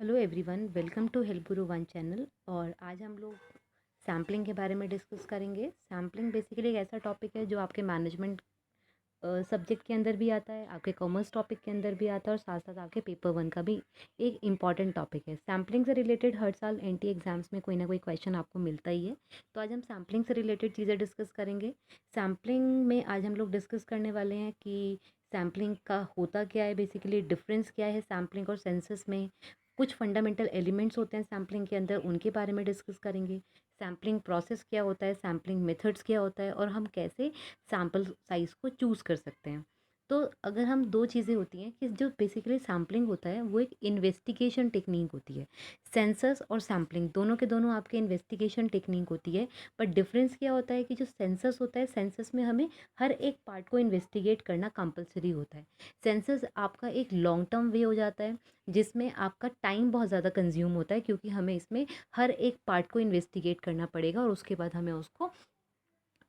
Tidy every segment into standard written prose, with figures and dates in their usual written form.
Hello everyone, welcome to Help Guru One channel. और आज हम लोग सैम्पलिंग के बारे में डिस्कस करेंगे। सैम्पलिंग बेसिकली एक ऐसा टॉपिक है जो आपके मैनेजमेंट सब्जेक्ट के अंदर भी आता है, आपके कॉमर्स टॉपिक के अंदर भी आता है और साथ साथ आपके पेपर वन का भी एक इम्पॉर्टेंट टॉपिक है। सैम्पलिंग से रिलेटेड हर साल एनटी एग्जाम्स में कोई ना कोई क्वेश्चन आपको मिलता ही है। तो आज हम सैम्पलिंग से रिलेटेड चीज़ें डिस्कस करेंगे। सैम्पलिंग में आज हम लोग डिस्कस करने वाले हैं कि सैम्पलिंग का होता क्या है, बेसिकली डिफरेंस क्या है सैम्पलिंग और सेंसस में। कुछ फंडामेंटल एलिमेंट्स होते हैं सैम्पलिंग के अंदर, उनके बारे में डिस्कस करेंगे। सैम्पलिंग प्रोसेस क्या होता है, सैम्पलिंग मेथड्स क्या होता है और हम कैसे सैम्पल साइज़ को चूज़ कर सकते हैं। तो अगर हम दो चीज़ें होती हैं कि जो बेसिकली सैम्पलिंग होता है वो एक इन्वेस्टिगेशन टेक्निक होती है। सेंसस और सैम्पलिंग दोनों के दोनों आपके इन्वेस्टिगेशन टेक्निक होती है। बट डिफरेंस क्या होता है कि जो सेंसस होता है, सेंसस में हमें हर एक पार्ट को इन्वेस्टिगेट करना कंपलसरी होता है। सेंसस आपका एक लॉन्ग टर्म वे हो जाता है जिसमें आपका टाइम बहुत ज़्यादा कंज्यूम होता है, क्योंकि हमें इसमें हर एक पार्ट को इन्वेस्टिगेट करना पड़ेगा और उसके बाद हमें उसको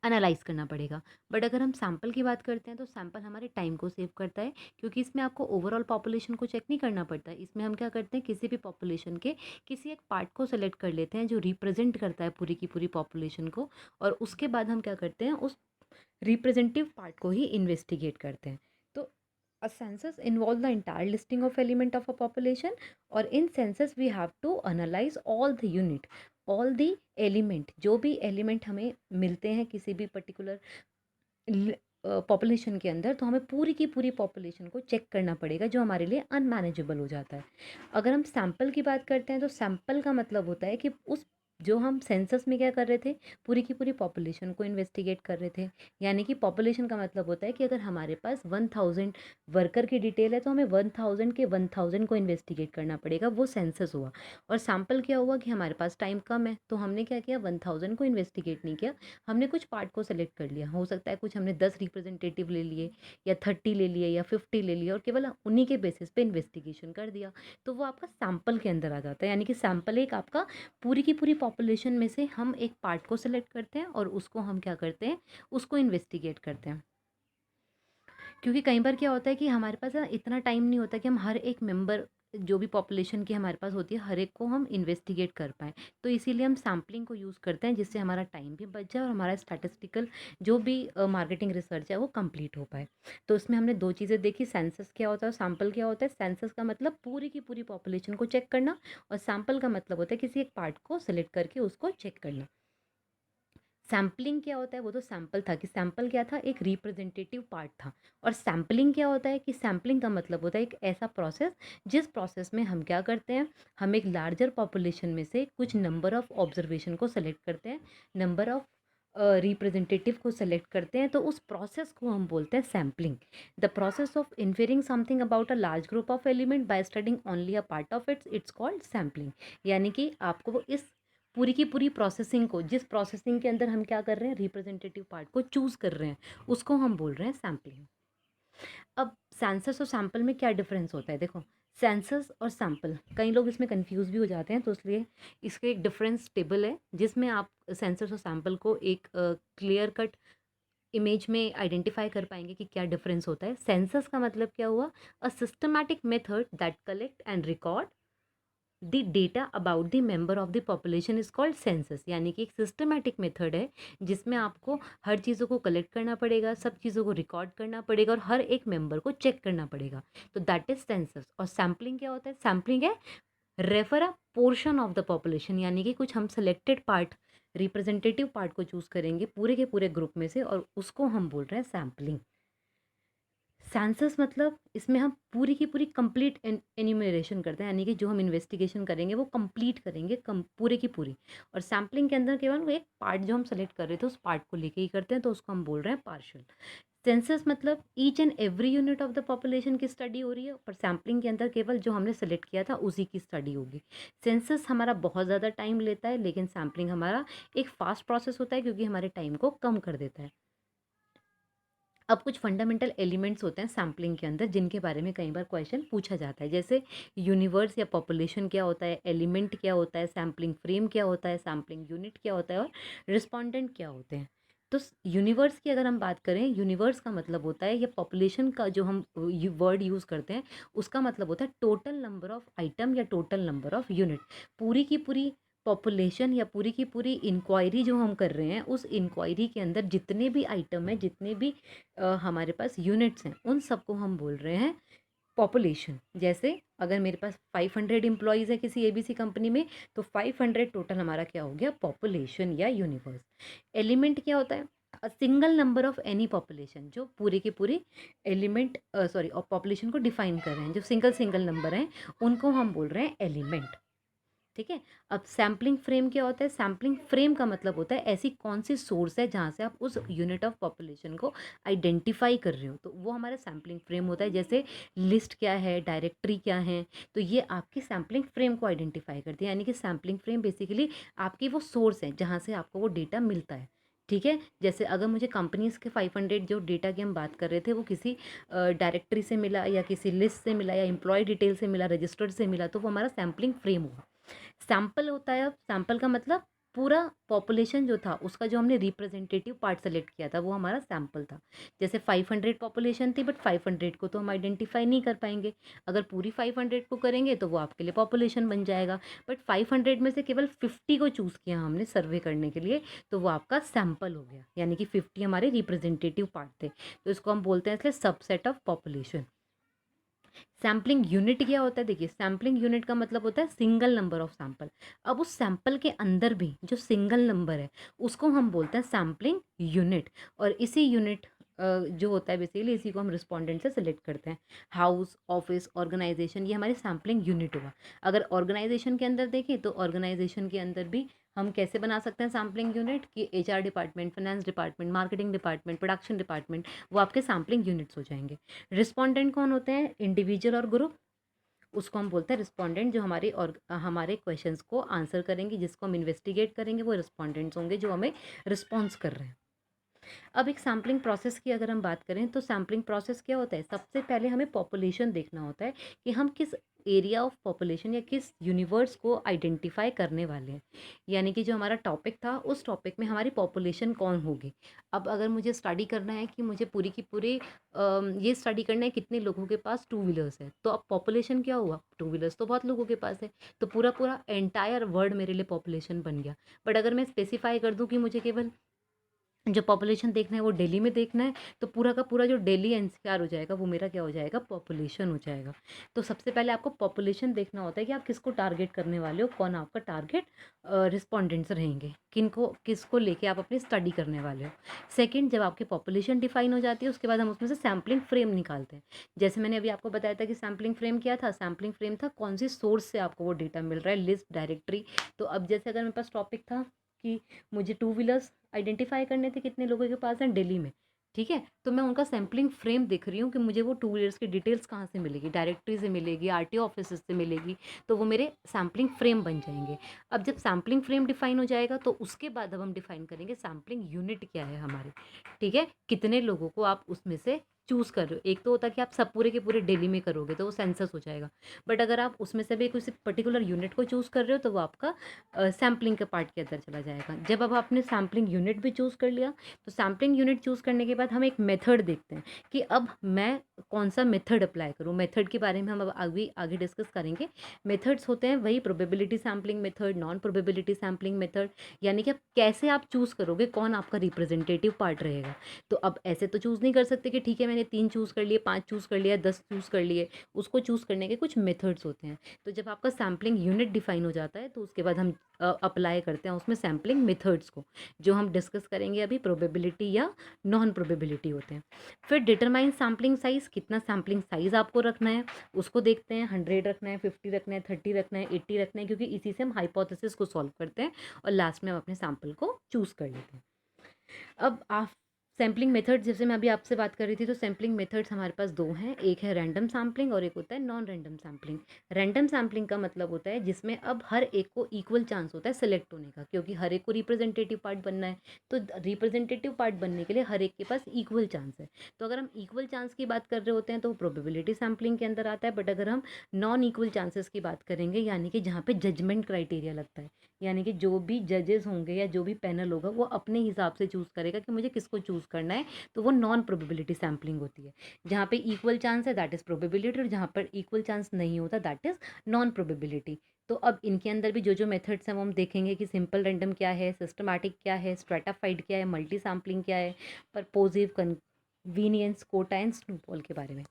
एनालाइज़ करना पड़ेगा। बट अगर हम सैंपल की बात करते हैं तो सैंपल हमारे टाइम को सेव करता है, क्योंकि इसमें आपको ओवरऑल पॉपुलेशन को चेक नहीं करना पड़ता है। इसमें हम क्या करते हैं, किसी भी पॉपुलेशन के किसी एक पार्ट को सेलेक्ट कर लेते हैं जो रिप्रेजेंट करता है पूरी की पूरी पॉपुलेशन को, और उसके बाद हम क्या करते हैं, उस रिप्रेजेंटेटिव पार्ट को ही इन्वेस्टिगेट करते हैं। तो a census involves the entire listing of element of a population, और in census we have to analyze all the unit, all the element, जो भी element हमें मिलते हैं किसी भी पर्टिकुलर पॉपुलेशन के अंदर, तो हमें पूरी की पूरी पॉपुलेशन को चेक करना पड़ेगा, जो हमारे लिए अनमैनेजेबल हो जाता है। अगर हम सैंपल की बात करते हैं तो सैंपल का मतलब होता है कि उस जो हम सेंसस में क्या कर रहे थे, पूरी की पूरी पॉपुलेशन को इन्वेस्टिगेट कर रहे थे। यानी कि पॉपुलेशन का मतलब होता है कि अगर हमारे पास 1000 वर्कर की डिटेल है तो हमें 1000 के 1000 को इन्वेस्टिगेट करना पड़ेगा, वो सेंसस हुआ। और सैंपल क्या हुआ कि हमारे पास टाइम कम है, तो हमने क्या किया, 1000 को इन्वेस्टिगेट नहीं किया, हमने कुछ पार्ट को सेलेक्ट कर लिया। हो सकता है कुछ हमने 10 रिप्रेजेंटेटिव ले लिए या 30 ले लिए या 50 ले लिए और केवल उन्हीं के बेसिस पे इन्वेस्टिगेशन कर दिया। तो वो आपका सैंपल के अंदर आ जाता है। यानी कि सैंपल एक आपका पूरी की पूरी पॉपुलेशन में से हम एक पार्ट को सेलेक्ट करते हैं और उसको हम क्या करते हैं, उसको इन्वेस्टिगेट करते हैं। क्योंकि कई बार क्या होता है कि हमारे पास ना इतना टाइम नहीं होता कि हम हर एक मेंबर, जो भी पॉपुलेशन की हमारे पास होती है, हर एक को हम इन्वेस्टिगेट कर पाएँ। तो इसीलिए हम सैम्पलिंग को यूज़ करते हैं, जिससे हमारा टाइम भी बच जाए और हमारा स्टैटिस्टिकल जो भी मार्केटिंग रिसर्च है वो कंप्लीट हो पाए। तो इसमें हमने दो चीज़ें देखी, सेंसस क्या होता है और सैंपल क्या होता है। सेंसस का मतलब पूरी की पूरी पॉपुलेशन को चेक करना, और सैंपल का मतलब होता है किसी एक पार्ट को सेलेक्ट करके उसको चेक करना। सैम्पलिंग क्या होता है, वो तो सैंपल था कि सैंपल क्या था, एक रिप्रेजेंटेटिव पार्ट था। और सैम्पलिंग क्या होता है कि सैम्पलिंग का मतलब होता है एक ऐसा प्रोसेस जिस प्रोसेस में हम क्या करते हैं, हम एक लार्जर पॉपुलेशन में से कुछ नंबर ऑफ ऑब्जर्वेशन को सेलेक्ट करते हैं, नंबर ऑफ रिप्रेजेंटेटिव को सेलेक्ट करते हैं, तो उस प्रोसेस को हम बोलते हैं sampling. The process of inferring something about a large group of element by studying only a part of it's called sampling. यानी कि आपको इस पूरी की पूरी प्रोसेसिंग को, जिस प्रोसेसिंग के अंदर हम क्या कर रहे हैं, रिप्रेजेंटेटिव पार्ट को चूज़ कर रहे हैं, उसको हम बोल रहे हैं सैम्पलिंग। अब सेंसस और सैंपल में क्या डिफरेंस होता है, देखो, सेंसस और सैंपल कई लोग इसमें कंफ्यूज भी हो जाते हैं, तो इसलिए इसके एक डिफरेंस टेबल है जिसमें आप सेंसस और सैंपल को एक क्लियर कट इमेज में आइडेंटिफाई कर पाएंगे कि क्या डिफरेंस होता है। सेंसस का मतलब क्या हुआ, a systematic method that collect and record the data about the member of the population is called census. यानी कि एक सिस्टमैटिक मेथड है जिसमें आपको हर चीज़ों को कलेक्ट करना पड़ेगा, सब चीज़ों को रिकॉर्ड करना पड़ेगा और हर एक मेंबर को चेक करना पड़ेगा। तो दैट इज सेंसस। और सैम्पलिंग क्या होता है, सैम्पलिंग है refer a portion of the population. यानी कि कुछ हम सेलेक्टेड पार्ट, रिप्रेजेंटेटिव पार्ट को चूज़ करेंगे पूरे के पूरे ग्रुप में से, और उसको हम बोल रहे हैं सैम्पलिंग। सेंसस मतलब इसमें हम पूरी की पूरी कंप्लीट एन्यूमरेशन करते हैं, यानी कि जो हम इन्वेस्टिगेशन करेंगे वो कंप्लीट करेंगे, पूरे की पूरी। और सैम्पलिंग के अंदर केवल वो एक पार्ट जो हम सेलेक्ट कर रहे थे उस पार्ट को लेके ही करते हैं, तो उसको हम बोल रहे हैं पार्शियल। सेंसस मतलब each and every unit of the population की स्टडी हो रही है, पर सैम्पलिंग के अंदर केवल जो हमने सेलेक्ट किया था उसी की स्टडी होगी। सेंसस हमारा बहुत ज़्यादा टाइम लेता है, लेकिन सैम्पलिंग हमारा एक फास्ट प्रोसेस होता है, क्योंकि हमारे टाइम को कम कर देता है। अब कुछ फंडामेंटल एलिमेंट्स होते हैं सैम्पलिंग के अंदर जिनके बारे में कई बार क्वेश्चन पूछा जाता है, जैसे यूनिवर्स या पॉपुलेशन क्या होता है, एलिमेंट क्या होता है, सैम्पलिंग फ्रेम क्या होता है, सैम्पलिंग यूनिट क्या होता है और रिस्पोंडेंट क्या होते हैं। तो यूनिवर्स की अगर हम बात करें, यूनिवर्स का मतलब होता है, या पॉपुलेशन का जो हम वर्ड यूज़ करते हैं, उसका मतलब होता है टोटल नंबर ऑफ आइटम या टोटल नंबर ऑफ यूनिट। पूरी की पूरी पॉपुलेशन या पूरी की पूरी इंक्वायरी जो हम कर रहे हैं, उस इंक्वायरी के अंदर जितने भी आइटम हैं, जितने भी हमारे पास यूनिट्स हैं, उन सबको हम बोल रहे हैं पॉपुलेशन। जैसे अगर मेरे पास 500 एम्प्लॉयज़ है किसी एबीसी कंपनी में, तो 500 टोटल हमारा क्या हो गया, पॉपुलेशन या यूनिवर्स। एलिमेंट क्या होता है, a single number of any population, जो पूरे के पूरे एलिमेंट सॉरी और पॉपुलेशन को डिफाइन कर रहे हैं, जो सिंगल सिंगल नंबर हैं, उनको हम बोल रहे हैं एलिमेंट। ठीक है। अब सैम्पलिंग फ्रेम क्या होता है, सैम्पलिंग फ्रेम का मतलब होता है ऐसी कौन सी सोर्स है जहाँ से आप उस यूनिट ऑफ पॉपुलेशन को आइडेंटिफाई कर रहे हो, तो वो हमारा सैम्पलिंग फ्रेम होता है। जैसे लिस्ट क्या है, डायरेक्टरी क्या है, तो ये आपकी सैम्पलिंग फ्रेम को आइडेंटिफाई करती है। यानी कि सैम्पलिंग फ्रेम बेसिकली आपकी वो सोर्स है जहाँ से आपको वो डेटा मिलता है। ठीक है। जैसे अगर मुझे कंपनीज के 500 जो डेटा की हम बात कर रहे थे, वो किसी डायरेक्टरी से मिला, या किसी लिस्ट से मिला, या एम्प्लॉय डिटेल से मिला, रजिस्टर्ड से मिला, तो वो हमारा सैम्पलिंग फ्रेम हुआ। सैंपल होता है, अब सैंपल का मतलब पूरा पॉपुलेशन जो था उसका जो हमने रिप्रेजेंटेटिव पार्ट सेलेक्ट किया था, वो हमारा सैंपल था। जैसे 500 पॉपुलेशन थी, बट 500 को तो हम आइडेंटिफाई नहीं कर पाएंगे। अगर पूरी 500 को करेंगे तो वो आपके लिए पॉपुलेशन बन जाएगा, बट 500 में से केवल 50 को चूज़ किया हमने सर्वे करने के लिए, तो वो आपका सैंपल हो गया। यानी कि 50 हमारे रिप्रेजेंटेटिव पार्ट थे, तो इसको हम बोलते हैं इसलिए subset of population. Sampling unit क्या होता है, देखिए सैम्पलिंग यूनिट का मतलब होता है सिंगल नंबर ऑफ सैंपल। अब उस सैंपल के अंदर भी जो सिंगल नंबर है, उसको हम बोलते हैं सैम्पलिंग यूनिट। और इसी यूनिट जो होता है बेसिकली, इसी को हम रिस्पोंडेंट से सिलेक्ट करते हैं। हाउस, ऑफिस, ऑर्गेनाइजेशन, ये हमारी सैम्पलिंग यूनिट हुआ। अगर ऑर्गेनाइजेशन के अंदर देखें, तो ऑर्गेनाइजेशन के अंदर भी हम कैसे बना सकते हैं सैम्पलिंग यूनिट, कि HR department, finance department, marketing department, production department, वो आपके सैम्पलिंग यूनिट्स हो जाएंगे। रिस्पोंडेंट कौन होते हैं, इंडिविजुअल और ग्रुप, उसको हम बोलते हैं रिस्पोंडेंट। जो हमारे और हमारे क्वेश्चंस को आंसर करेंगे, जिसको हम इन्वेस्टिगेट करेंगे, वो रिस्पोंडेंट्स होंगे जो हमें रिस्पॉन्स कर रहे हैं। अब एक सैम्पलिंग प्रोसेस की अगर हम बात करें, तो सैम्पलिंग प्रोसेस क्या होता है, सबसे पहले हमें पॉपुलेशन देखना होता है कि हम किस एरिया ऑफ पॉपुलेशन या किस यूनिवर्स को आइडेंटिफाई करने वाले हैं। यानी कि जो हमारा टॉपिक था, उस टॉपिक में हमारी पॉपुलेशन कौन होगी। अब अगर मुझे स्टडी करना है कि मुझे पूरी की पूरी ये स्टडी करना है कितने लोगों के पास टू व्हीलर्स है, तो अब पॉपुलेशन क्या हुआ, टू व्हीलर्स तो बहुत लोगों के पास है, तो पूरा पूरा एंटायर वर्ड मेरे लिए पॉपुलेशन बन गया। बट अगर मैं स्पेसिफाई कर दूं कि मुझे केवल जो पॉपुलेशन देखना है वो दिल्ली में देखना है, तो पूरा का पूरा जो दिल्ली एनसीआर हो जाएगा, वो मेरा क्या हो जाएगा, पॉपुलेशन हो जाएगा। तो सबसे पहले आपको पॉपुलेशन देखना होता है कि आप किसको टारगेट करने वाले हो, कौन आपका टारगेट रिस्पोंडेंट्स रहेंगे, किनको किसको लेके आप अपनी स्टडी करने वाले हो। सेकंड, जब आपकी पॉपुलेशन डिफाइन हो जाती है, उसके बाद हम उसमें से सैम्पलिंग फ्रेम निकालते हैं। जैसे मैंने अभी आपको बताया था कि सैम्पलिंग फ्रेम क्या था, सैम्पलिंग फ्रेम था कौन सी सोर्स से आपको वो डेटा मिल रहा है, लिस्ट, डायरेक्टरी। तो अब जैसे अगर मेरे पास टॉपिक था कि मुझे टू व्हीलर्स आइडेंटिफाई करने थे कितने लोगों के पास हैं दिल्ली में, ठीक है, तो मैं उनका सैम्पलिंग फ्रेम देख रही हूँ कि मुझे वो टू व्हीलर्स की डिटेल्स कहाँ से मिलेगी, डायरेक्टरी से मिलेगी, आरटीओ ऑफिस से मिलेगी, तो वो मेरे सैम्पलिंग फ्रेम बन जाएंगे। अब जब सैम्पलिंग फ्रेम डिफाइन हो जाएगा, तो उसके बाद अब हम डिफाइन करेंगे सैम्पलिंग यूनिट क्या है हमारी। ठीक है, कितने लोगों को आप उसमें से चूज़ कर रहे हो। एक तो होता है कि आप सब पूरे के पूरे दिल्ली में करोगे, तो वो सेंसस हो जाएगा। बट अगर आप उसमें से भी किसी पर्टिकुलर यूनिट को चूज़ कर रहे हो, तो वो आपका सैम्पलिंग के पार्ट के अंदर चला जाएगा। जब अब आपने सैम्पलिंग यूनिट भी चूज़ कर लिया, तो सैम्पलिंग यूनिट चूज़ करने के बाद हम एक मेथड देखते हैं कि अब मैं कौन सा मेथड अप्लाई करूँ। मेथड के बारे में हम अब आगे आगे डिस्कस करेंगे। मेथड्स होते हैं वही probability sampling method, non probability sampling method, यानी कि अब कैसे आप चूज़ करोगे कौन आपका रिप्रेजेंटेटिव पार्ट रहेगा। तो अब ऐसे तो चूज़ नहीं कर सकते कि ठीक है मैंने 3 चूज़ कर लिए, 5 चूज़ कर लिया, 10 चूज़ कर लिए। उसको चूज़ करने के कुछ मेथड्स होते हैं। तो जब आपका सैम्पलिंग यूनिट डिफाइन हो जाता है, तो उसके बाद हम अप्लाई करते हैं उसमें सैम्पलिंग मेथड्स को, जो हम डिस्कस करेंगे अभी, प्रोबेबिलिटी या नॉन प्रोबेबिलिटी होते हैं। फिर डिटरमाइन सैम्पलिंग साइज़, कितना सैम्पलिंग साइज़ आपको रखना है उसको देखते हैं। 100 रखना है, 50 रखना है, 30 रखना है, 80 रखना है, क्योंकि इसी से हम हाइपोथेसिस को सॉल्व करते हैं और लास्ट में हम अपने सैंपल को चूज़ कर लेते हैं। अब आप सैम्पलिंग मेथड, जैसे मैं अभी आपसे बात कर रही थी, तो सैम्पलिंग मेथड्स हमारे पास दो हैं, एक है रैंडम सैम्पलिंग और एक होता है non random sampling. Random sampling का मतलब होता है जिसमें अब हर एक को इक्वल चांस होता है सेलेक्ट होने का, क्योंकि हर एक को रिप्रेजेंटेटिव पार्ट बनना है। तो रिप्रेजेंटेटिव पार्ट बनने के लिए हर एक के पास इक्वल चांस है। तो अगर हम इक्वल चांस की बात कर रहे होते हैं, तो प्रोबेबिलिटी सैम्पलिंग के अंदर आता है। बट अगर हम नॉन इक्वल चांसेस की बात करेंगे, यानी कि जहाँ पे जजमेंट क्राइटेरिया लगता है, यानी कि जो भी जजेस होंगे या जो भी पैनल होगा वो अपने हिसाब से चूज़ करेगा कि मुझे किसको चूज़ करना है, तो वो नॉन प्रोबेबिलिटी सैम्पलिंग होती है। जहाँ पे इक्वल चांस है दैट इज़ प्रोबेबिलिटी, और जहाँ पर इक्वल चांस नहीं होता दैट इज़ नॉन प्रोबेबिलिटी। तो अब इनके अंदर भी जो मेथड्स हैं वो हम देखेंगे कि सिंपल रैंडम क्या है, सिस्टमैटिक क्या है, स्ट्रैटाफाइड क्या है, मल्टी सैम्पलिंग क्या है, परपोजिव, कन्वीनियंस, कोटा एंड स्नोबॉल के बारे में।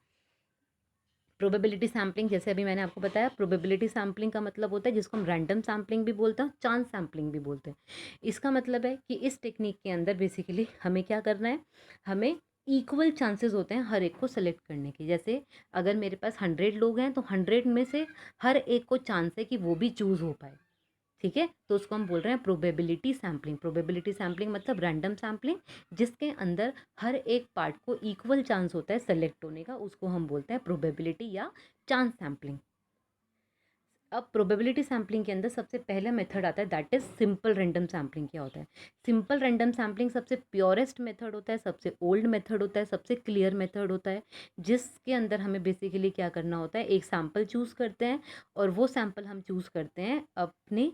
प्रोबेबिलिटी सैम्पलिंग, जैसे अभी मैंने आपको बताया, प्रोबेबिलिटी सैम्पलिंग का मतलब होता है जिसको हम रैंडम सैम्पलिंग भी बोलते हैं, चांस सैम्पलिंग भी बोलते हैं। इसका मतलब है कि इस टेक्निक के अंदर बेसिकली हमें क्या करना है, हमें इक्वल चांसेस होते हैं हर एक को सेलेक्ट करने के। जैसे अगर मेरे पास 100 लोग हैं तो 100 में से हर एक को चांस है कि वो भी चूज़ हो पाए, ठीक है। तो उसको हम बोल रहे हैं प्रोबेबिलिटी सैम्पलिंग। प्रोबेबिलिटी सैम्पलिंग मतलब रैंडम सैम्पलिंग जिसके अंदर हर एक पार्ट को इक्वल चांस होता है सेलेक्ट होने का, उसको हम बोलते हैं प्रोबेबिलिटी या चांस सैम्पलिंग। अब प्रोबेबिलिटी सैम्पलिंग के अंदर सबसे पहला मेथड आता है that is simple random sampling. क्या होता है सिंपल रैंडम सैम्पलिंग? सबसे प्योरेस्ट मेथड होता है, सबसे ओल्ड मेथड होता है, सबसे क्लियर मेथड होता है, जिसके अंदर हमें बेसिकली क्या करना होता है, एक सैम्पल चूज़ करते हैं और वो सैम्पल हम चूज़ करते हैं अपनी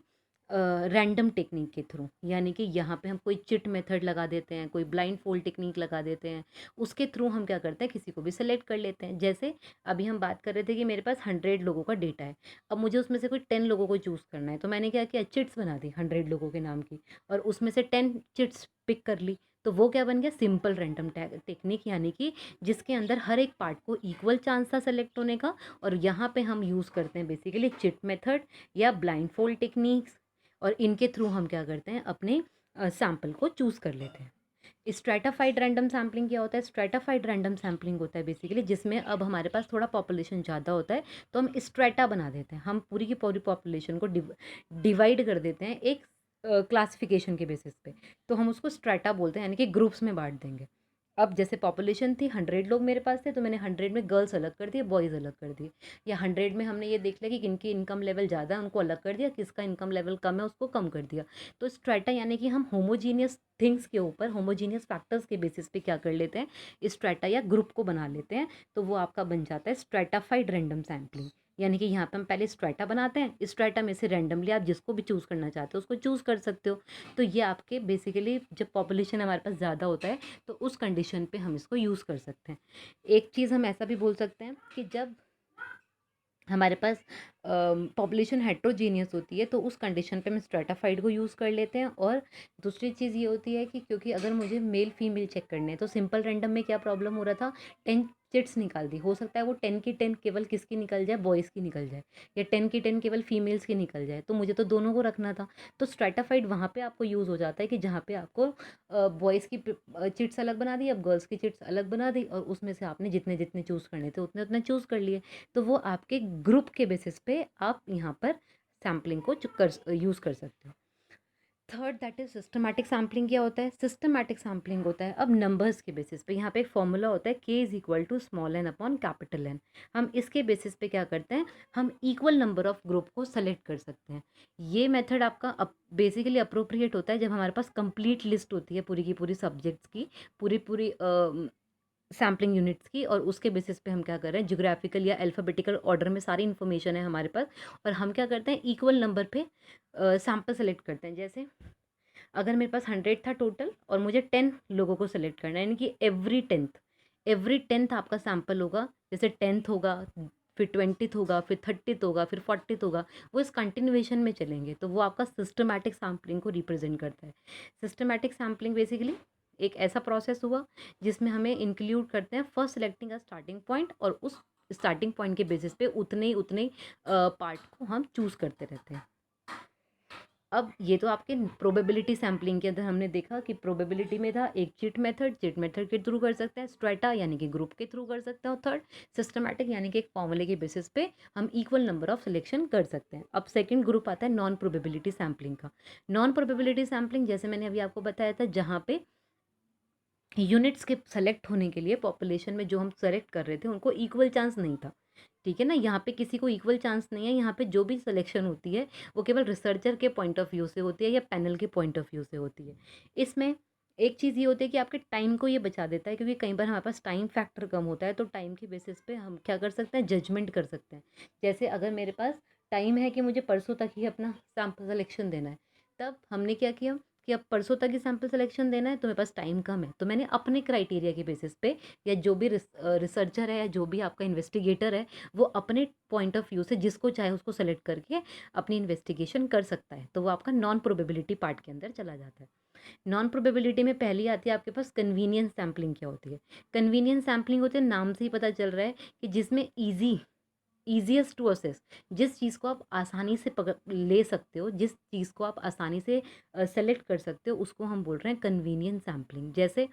रैंडम टेक्निक के थ्रू। यानी कि यहाँ पे हम कोई चिट मेथड लगा देते हैं, कोई ब्लाइंड फोल्ड टेक्निक लगा देते हैं, उसके थ्रू हम क्या करते हैं, किसी को भी सेलेक्ट कर लेते हैं। जैसे अभी हम बात कर रहे थे कि मेरे पास 100 लोगों का डेटा है, अब मुझे उसमें से कोई 10 लोगों को चूज़ करना है, तो मैंने क्या किया, चिट्स बना दी 100 लोगों के नाम की और उसमें से 10 चिट्स पिक कर ली। तो वो क्या बन गया, सिंपल रैंडम टेक्निक, यानी कि जिसके अंदर हर एक पार्ट को इक्वल चांस था सेलेक्ट होने का। और यहाँ पे हम यूज़ करते हैं बेसिकली चिट मेथड या ब्लाइंड फोल्ड टेक्निक्स, और इनके थ्रू हम क्या करते हैं, अपने सैंपल को चूज़ कर लेते हैं। स्ट्रैटाफाइड रैंडम सैम्पलिंग क्या होता है? स्ट्रैटाफाइड रैंडम सैम्पलिंग होता है बेसिकली जिसमें अब हमारे पास थोड़ा पॉपुलेशन ज़्यादा होता है तो हम स्ट्रैटा बना देते हैं, हम पूरी की पूरी पॉपुलेशन को डिवाइड कर देते हैं एक क्लासिफिकेशन के बेसिस पे। तो हम उसको स्ट्रैटा बोलते हैं, यानी कि ग्रुप्स में बांट देंगे। अब जैसे पॉपुलेशन थी 100 लोग मेरे पास थे, तो मैंने 100 में गर्ल्स अलग कर दिए, बॉयज़ अलग कर दिए। या 100 में हमने ये देख लिया कि किनकी इनकम लेवल ज़्यादा है उनको अलग कर दिया, किसका इनकम लेवल कम है उसको कम कर दिया। तो स्ट्रैटा यानी कि हम होमोजीनियस थिंग्स के ऊपर, होमोजीनियस फैक्टर्स के बेसिस पे क्या कर लेते हैं, स्ट्रैटा या ग्रुप को बना लेते हैं। तो वो आपका बन जाता है स्ट्रैटाफाइड रैंडम सैम्पलिंग। यानी कि यहाँ पे हम पहले स्ट्रैटा बनाते हैं, स्ट्रैटा में से रैंडमली आप जिसको भी चूज़ करना चाहते हो उसको चूज़ कर सकते हो। तो ये आपके बेसिकली जब पॉपुलेशन हमारे पास ज़्यादा होता है तो उस कंडीशन पे हम इसको यूज़ कर सकते हैं। एक चीज़ हम ऐसा भी बोल सकते हैं कि जब हमारे पास पॉपुलेशन हेट्रोजीनियस होती है तो उस कंडीशन पे हम स्ट्रैटाफाइड को यूज़ कर लेते हैं। और दूसरी चीज़ ये होती है कि क्योंकि अगर मुझे मेल फीमेल चेक करने हैं तो सिंपल रैंडम में क्या प्रॉब्लम हो रहा था, 10 चिट्स निकाल दी, हो सकता है वो 10 की 10 केवल किसकी निकल जाए, बॉयज़ की निकल जाए, या 10 की 10 केवल फीमेल्स की निकल जाए, तो मुझे तो दोनों को रखना था। तो स्ट्रैटाफाइड वहाँ पे आपको यूज़ हो जाता है कि जहाँ पे आपको बॉयज़ की चिट्स अलग बना दी, अब गर्ल्स की चिट्स अलग बना दी, और उसमें से आपने जितने जितने चूज़ करने थे उतने उतने चूज़ कर लिए। तो वो आपके ग्रुप के बेसिस पे आप यहाँ पर सैम्पलिंग को यूज़ कर सकते हो। Third that is systematic sampling. क्या होता है? सिस्टमैटिक सैम्पलिंग होता है अब नंबर्स के बेसिस पे। यहाँ पे एक फॉर्मूला होता है k is equal to small n upon capital N. हम इसके बेसिस पे क्या करते हैं, हम इक्वल नंबर ऑफ ग्रुप को सेलेक्ट कर सकते हैं। ये मेथड आपका बेसिकली अप्रोप्रिएट होता है जब हमारे पास कंप्लीट लिस्ट होती है पूरी की पूरी सब्जेक्ट्स की, पूरी पूरी सैम्पलिंग यूनिट्स की, और उसके बेसिस पे हम क्या कर रहे हैं, ज्योग्राफिकल या अल्फ़ाबेटिकल ऑर्डर में सारी इन्फॉर्मेशन है हमारे पास, और हम क्या करते हैं, इक्वल नंबर पे सैम्पल सेलेक्ट करते हैं। जैसे अगर मेरे पास 100 था टोटल और मुझे 10 लोगों को सेलेक्ट करना है, यानी कि एवरी टेंथ आपका सैम्पल होगा। जैसे 10th होगा, फिर 20th होगा, फिर 30th होगा, फिर 40th होगा, वो इस कंटिन्यूएशन में चलेंगे। तो वो आपका सिस्टमैटिक सैम्पलिंग को रिप्रेजेंट करता है। सिस्टमैटिक सैम्पलिंग बेसिकली एक ऐसा प्रोसेस हुआ जिसमें हमें इंक्लूड करते हैं फर्स्ट सेलेक्टिंग अ स्टार्टिंग पॉइंट, और उस स्टार्टिंग पॉइंट के बेसिस पे उतने पार्ट को हम चूज़ करते रहते हैं। अब ये तो आपके प्रोबेबिलिटी सैम्पलिंग के अंदर हमने देखा कि प्रोबेबिलिटी में था एक चिट मेथड के थ्रू कर सकते हैं, स्ट्रैटा यानी कि ग्रुप के थ्रू कर सकते हैं, और थर्ड सिस्टमैटिक यानी कि एक फॉर्मूले के बेसिस पे हम इक्वल नंबर ऑफ सिलेक्शन कर सकते हैं। अब सेकंड ग्रुप आता है नॉन प्रोबेबिलिटी सैम्पलिंग का। नॉन प्रोबेबिलिटी सैम्पलिंग जैसे मैंने अभी आपको बताया था, जहाँ पे यूनिट्स के सेलेक्ट होने के लिए पॉपुलेशन में जो हम सेलेक्ट कर रहे थे उनको इक्वल चांस नहीं था, ठीक है ना। यहाँ पे किसी को इक्वल चांस नहीं है, यहाँ पे जो भी सिलेक्शन होती है वो केवल रिसर्चर के पॉइंट ऑफ व्यू से होती है या पैनल के पॉइंट ऑफ व्यू से होती है। इसमें एक चीज़ ये होती है कि आपके टाइम को ये बचा देता है, क्योंकि कई बार हमारे पास टाइम फैक्टर कम होता है, तो टाइम के बेसिस पे हम क्या कर सकते हैं, जजमेंट कर सकते हैं। जैसे अगर मेरे पास टाइम है कि मुझे परसों तक ही अपना सैंपल सिलेक्शन देना है। तब हमने क्या किया कि अब परसों तक ही सैंपल सिलेक्शन देना है तो मेरे पास टाइम कम है, तो मैंने अपने क्राइटेरिया के बेसिस पे, या जो भी रिसर्चर है या जो भी आपका इन्वेस्टिगेटर है, वो अपने पॉइंट ऑफ व्यू से जिसको चाहे उसको सेलेक्ट करके अपनी इन्वेस्टिगेशन कर सकता है। तो वो आपका नॉन प्रोबेबिलिटी पार्ट के अंदर चला जाता है। नॉन प्रोबेबिलिटी में पहली आती है आपके पास कन्वीनियंस सैम्पलिंग। क्या होती है कन्वीनियंस सैम्पलिंग? होती है, नाम से ही पता चल रहा है कि जिसमें ईज़ीएस्ट टू असेस, जिस चीज़ को आप आसानी से पकड़ ले सकते हो, जिस चीज़ को आप आसानी से सेलेक्ट कर सकते हो, उसको हम बोल रहे हैं कन्वीनियंस सैम्पलिंग। जैसे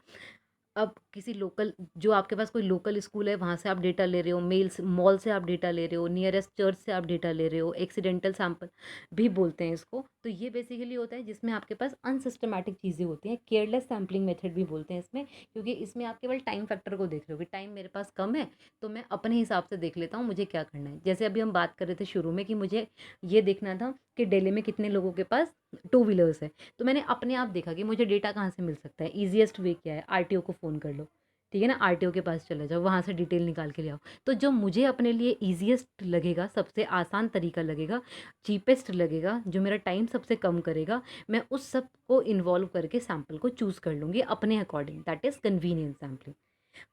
अब किसी लोकल, जो आपके पास कोई लोकल स्कूल है वहाँ से आप डेटा ले रहे हो, मेल्स मॉल से आप डेटा ले रहे हो, नियरेस्ट चर्च से आप डेटा ले रहे हो, एक्सीडेंटल सैंपल भी बोलते हैं इसको। तो ये बेसिकली होता है जिसमें आपके पास अनसिस्टमैटिक चीज़ें होती हैं। केयरलेस सैम्पलिंग मेथड भी बोलते हैं इसमें, क्योंकि इसमें आप केवल टाइम फैक्टर को देख रहे हो कि टाइम मेरे पास कम है तो मैं अपने हिसाब से देख लेता हूँ मुझे क्या करना है। जैसे अभी हम बात कर रहे थे शुरू में कि मुझे ये देखना था कि दिल्ली में कितने लोगों के पास टू व्हीलर्स है, तो मैंने अपने आप देखा कि मुझे डेटा कहाँ से मिल सकता है। ईजिएस्ट वे क्या है, आरटीओ को फ़ोन कर लो, ठीक है ना, आरटीओ के पास चले जाओ, वहाँ से डिटेल निकाल के ले आओ। तो जो मुझे अपने लिए ईजिएस्ट लगेगा, सबसे आसान तरीका लगेगा, चीपेस्ट लगेगा, जो मेरा टाइम सबसे कम करेगा, मैं उस सब को इन्वॉल्व करके सैंपल को चूज़ कर लूँगी अपने according. That is convenience sampling.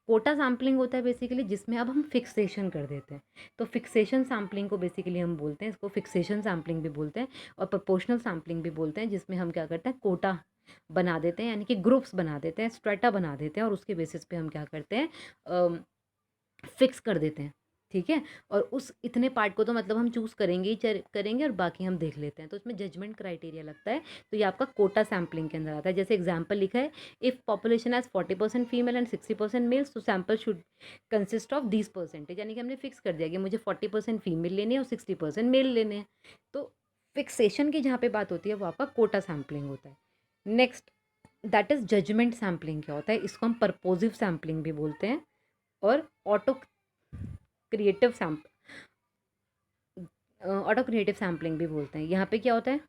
Quota sampling होता है बेसिकली जिसमें अब हम फिक्सेशन कर देते हैं। तो फिक्सेशन सैम्पलिंग को बेसिकली हम बोलते हैं, इसको फिक्सेशन सैम्पलिंग भी बोलते हैं और प्रोपोर्शनल सैम्पलिंग भी बोलते हैं, जिसमें हम क्या करते हैं कोटा बना देते हैं, यानी कि ग्रुप्स बना देते हैं, स्ट्रेटा बना देते हैं, और उसके बेसिस पे हम क्या करते हैं, फिक्स कर देते हैं। ठीक है, और उस इतने पार्ट को तो मतलब हम चूज़ करेंगे ही करेंगे, और बाकी हम देख लेते हैं, तो इसमें जजमेंट क्राइटेरिया लगता है। तो ये आपका कोटा सैम्पलिंग के अंदर आता है। जैसे एग्जाम्पल लिखा है, if population has 40% female and 60% males, तो sample should consist of this percentage, यानी कि हमने फिक्स कर दिया कि मुझे 40% फीमेल लेने हैं और 60% मेल लेने हैं। तो फिक्सेशन की जहाँ पे बात होती है वो आपका कोटा सैम्पलिंग होता है। Next, that is judgement sampling. क्या होता है, इसको हम पर्पोजिव सैम्पलिंग भी बोलते हैं और creative SAMP auto creative sampling भी बोलते हैं। यहाँ पे क्या होता है,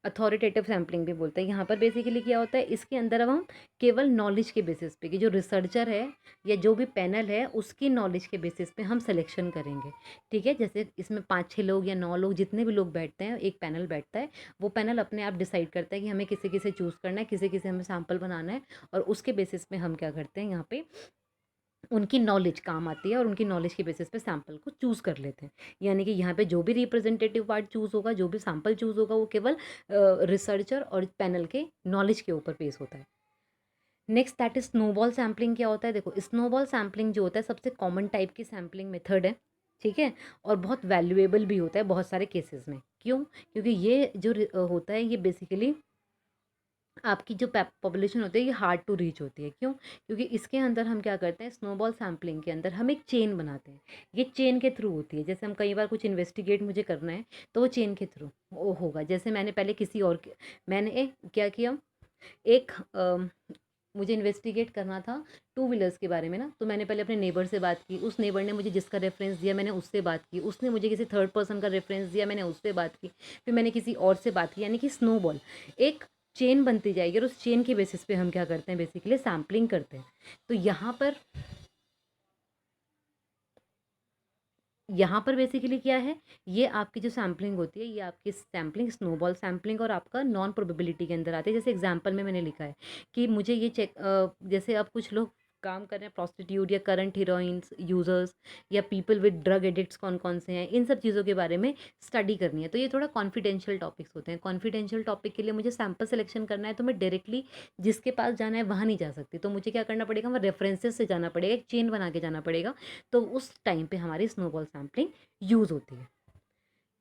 अथॉरिटेटिव सैम्पलिंग भी बोलते हैं। यहाँ पर बेसिकली क्या होता है, इसके अंदर अब हम केवल नॉलेज के बेसिस पे, कि जो रिसर्चर है या जो भी पैनल है उसकी नॉलेज के बेसिस पे हम सिलेक्शन करेंगे। ठीक है, जैसे इसमें 5-6 लोग या 9 लोग जितने भी लोग बैठते हैं, एक पैनल बैठता है, वो पैनल अपने आप डिसाइड करता है कि हमें किसे किसे चूज़ करना है, किसे किसे हमें सैम्पल बनाना है, और उसके बेसिस पे हम क्या करते हैं, यहाँ पे उनकी नॉलेज काम आती है और उनकी नॉलेज के बेसिस पे सैंपल को चूज़ कर लेते हैं। यानी कि यहाँ पे जो भी रिप्रेजेंटेटिव पार्ट चूज़ होगा, जो भी सैंपल चूज़ होगा, वो केवल रिसर्चर और पैनल के नॉलेज के ऊपर बेस होता है। Next, that is snowball sampling. क्या होता है, देखो स्नोबॉल सैम्पलिंग जो होता है सबसे कॉमन टाइप की सैम्पलिंग मेथड है। ठीक है, और बहुत वैल्यूएबल भी होता है बहुत सारे केसेस में। क्यों? क्योंकि ये जो होता है ये बेसिकली आपकी जो पॉपुलेशन होती है ये हार्ड टू रीच होती है। क्यों? क्योंकि इसके अंदर हम क्या करते हैं, स्नोबॉल सैम्पलिंग के अंदर हम एक चेन बनाते हैं। ये चेन के थ्रू होती है। जैसे हम कई बार कुछ इन्वेस्टिगेट मुझे करना है तो वो चेन के थ्रू वो होगा। जैसे मैंने पहले किसी और मैंने क्या किया, एक मुझे इन्वेस्टिगेट करना था टू व्हीलर्स के बारे में ना, तो मैंने पहले अपने नेबर से बात की, उस नेबर ने मुझे जिसका रेफरेंस दिया मैंने उससे बात की, उसने मुझे किसी थर्ड पर्सन का रेफरेंस दिया, मैंने उससे बात की, फिर मैंने किसी और से बात की, यानी कि स्नोबॉल एक चेन बनती जाएगी, और उस चेन के बेसिस पे हम क्या करते हैं, बेसिकली सैम्पलिंग करते हैं। तो यहाँ पर बेसिकली क्या है, ये आपकी जो सैम्पलिंग होती है, ये आपकी सैम्पलिंग स्नोबॉल सैम्पलिंग और आपका नॉन प्रोबेबिलिटी के अंदर आती है। जैसे एग्जांपल में मैंने लिखा है कि मुझे ये जैसे अब कुछ लोग काम कर रहे हैं, प्रोस्टिट्यूट या करंट हीरोइंस यूजर्स या पीपल विद ड्रग एडिक्ट्स कौन कौन से हैं, इन सब चीज़ों के बारे में स्टडी करनी है। तो ये थोड़ा कॉन्फिडेंशियल टॉपिक्स होते हैं। कॉन्फिडेंशियल टॉपिक के लिए मुझे सैम्पल सिलेक्शन करना है, तो मैं डायरेक्टली जिसके पास जाना है वहाँ नहीं जा सकती, तो मुझे क्या करना पड़ेगा, वहाँ रेफरेंसेस से जाना पड़ेगा, एक चेन बना के जाना पड़ेगा। तो उस टाइम पे हमारी स्नोबॉल सैम्पलिंग यूज़ होती है।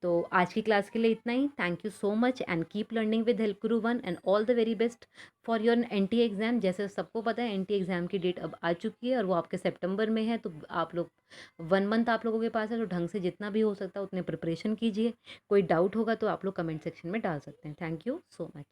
तो आज की क्लास के लिए इतना ही। Thank you so much and keep learning with help Guru one, and all the very best for your NT exam. जैसे सबको पता है एनटी एग्ज़ाम की डेट अब आ चुकी है और वो आपके सितंबर में है, तो आप लोग 1 मंथ आप लोगों के पास है, तो ढंग से जितना भी हो सकता है उतने प्रिपरेशन कीजिए। कोई डाउट होगा तो आप लोग कमेंट सेक्शन में डाल सकते हैं। Thank you so much.